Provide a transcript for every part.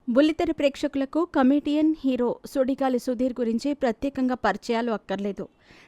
బుల్లితెర ప్రేక్షకులకు comedian, hero Sudigali Sudheer గురించి ప్రత్యేకంగా పరిచయాలు అక్కర్లేదు.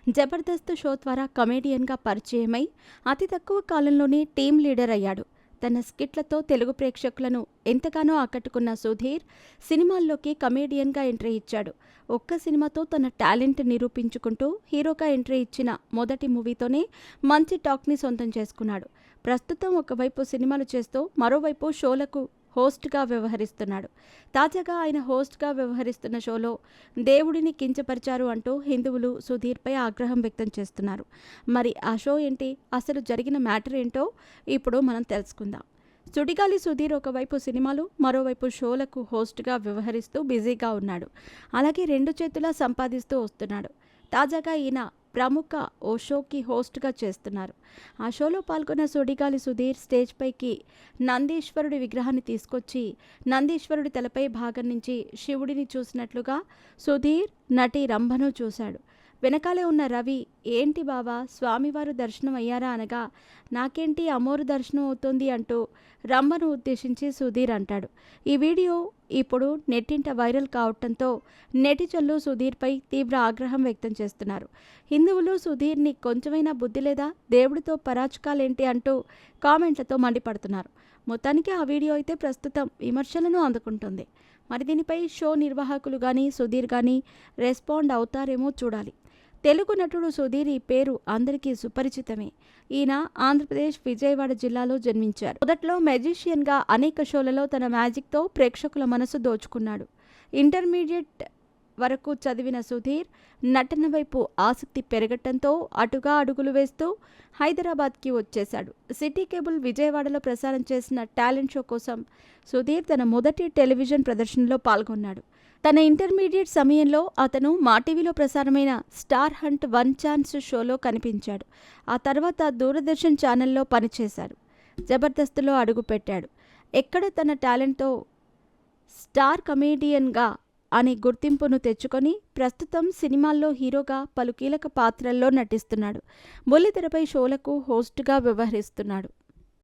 జబర్దస్త్ షో ద్వారా కమెడియన్గా పరిచయమై అతి తక్కువ కాలంలోనే టీం లీడర్ అయ్యాడు. తన స్కిట్లతో తెలుగు ప్రేక్షకులను ఎంతగానో ఆకట్టుకున్న సుధీర్ సినిమాల్లోకి కమెడియన్గా ఎంట్రీ ఇచ్చాడు. ఒక్క సినిమాతో తన టాలెంట్ నిరూపించుకుంటూ హీరోగా ఎంట్రీ ఇచ్చిన మొదటి మూవీతోనే మంచి టాక్ని సొంతం చేసుకున్నాడు. ప్రస్తుతం ఒకవైపు సినిమాలు చేస్తూ మరోవైపు షోలకు హోస్ట్గా వ్యవహరిస్తున్నాడు. తాజాగా ఆయన హోస్ట్గా వ్యవహరిస్తున్న షోలో దేవుడిని కించపరిచారు అంటూ హిందువులు సుధీర్పై ఆగ్రహం వ్యక్తం చేస్తున్నారు. మరి ఆ షో ఏంటి, అసలు జరిగిన మ్యాటర్ ఏంటో ఇప్పుడు మనం తెలుసుకుందాం. సుడిగాలి సుధీర్ ఒకవైపు సినిమాలు, మరోవైపు షోలకు హోస్ట్గా వ్యవహరిస్తూ బిజీగా ఉన్నాడు. అలాగే రెండు చేతులా సంపాదిస్తూ వస్తున్నాడు. తాజాగా ఈయన ప్రముఖ ఓ షోకి హోస్ట్గా చేస్తున్నారు. ఆ షోలో పాల్గొన్న సుడిగాలి సుధీర్ స్టేజ్ పైకి నందీశ్వరుడి విగ్రహాన్ని తీసుకొచ్చి నందీశ్వరుడి తలపై భాగం నుంచి శివుడిని చూసినట్లుగా సుధీర్ నటి రంభను చూశాడు. వెనకాలే ఉన్న రవి, ఏంటి బాబా స్వామివారు దర్శనం అయ్యారా అనగా, నాకేంటి అమోరు దర్శనం అవుతుంది అంటూ రంభను ఉద్దేశించి సుధీర్ అంటాడు. ఈ వీడియో ఇప్పుడు నెట్టింట వైరల్ కావటంతో నెటిజన్లు సుధీర్పై తీవ్ర ఆగ్రహం వ్యక్తం చేస్తున్నారు. హిందువులు సుధీర్ని కొంచెమైనా బుద్ధి లేదా, దేవుడితో పరాచకాలేంటి అంటూ కామెంట్లతో మండిపడుతున్నారు. మొత్తానికి ఆ వీడియో అయితే ప్రస్తుతం విమర్శలను అందుకుంటుంది. మరి దీనిపై షో నిర్వాహకులు కానీ సుధీర్ కానీ రెస్పాండ్ అవుతారేమో చూడాలి. తెలుగు నటుడు సుధీర్ ఈ పేరు అందరికీ సుపరిచితమే. ఈయన ఆంధ్రప్రదేశ్ విజయవాడ జిల్లాలో జన్మించారు. మొదట్లో మెజిషియన్గా అనేక షోలలో తన మ్యాజిక్తో ప్రేక్షకుల మనసు దోచుకున్నాడు. ఇంటర్మీడియట్ వరకు చదివిన సుధీర్ నటన వైపు ఆసక్తి పెరగటంతో అటుగా అడుగులు వేస్తూ హైదరాబాద్కి వచ్చేశాడు. సిటీ కేబుల్ విజయవాడలో ప్రసారం చేసిన టాలెంట్ షో కోసం సుధీర్ తన మొదటి టెలివిజన్ ప్రదర్శనలో పాల్గొన్నాడు. తన ఇంటర్మీడియట్ సమయంలో అతను మా టీవీలో ప్రసారమైన స్టార్ హంట్ వన్ ఛాన్స్ షోలో కనిపించాడు. ఆ తర్వాత దూరదర్శన్ ఛానల్లో పనిచేశాడు. జబర్దస్త్లో అడుగుపెట్టాడు. ఎక్కడ తన టాలెంట్తో స్టార్ కమెడియన్గా అనే గుర్తింపును తెచ్చుకొని ప్రస్తుతం సినిమాల్లో హీరోగా పలు కీలక పాత్రల్లో నటిస్తున్నాడు. బుల్లితెరపై షోలకు హోస్ట్గా వ్యవహరిస్తున్నాడు.